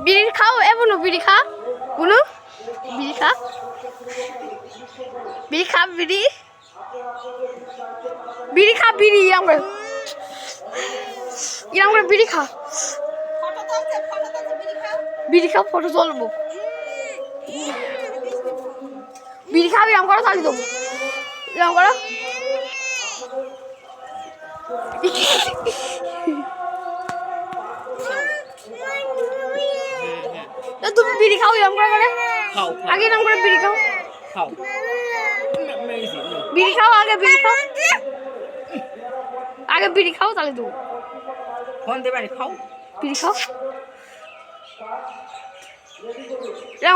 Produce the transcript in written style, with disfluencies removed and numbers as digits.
বিড়ি খাও এমনও বিড়ি খা বুনু বিড়ি খা বিড়ি খা বিড়ি বিড়ি খা বিড়ি আমরা বিড়ি খা বিড়ি খা ফটো তুলবো বিড়ি খাবি আম করো থাকি দেবো এরকম করো তুমি বিড়ি খাও এরকম করে আগে এরকম করে বিড়ি খাও বিড়ি খাও আগে বিড়ি খাও আগে বিড়ি খাও তাহলে দেবো ফোন দেবে খাও বিড়ি খাও এটা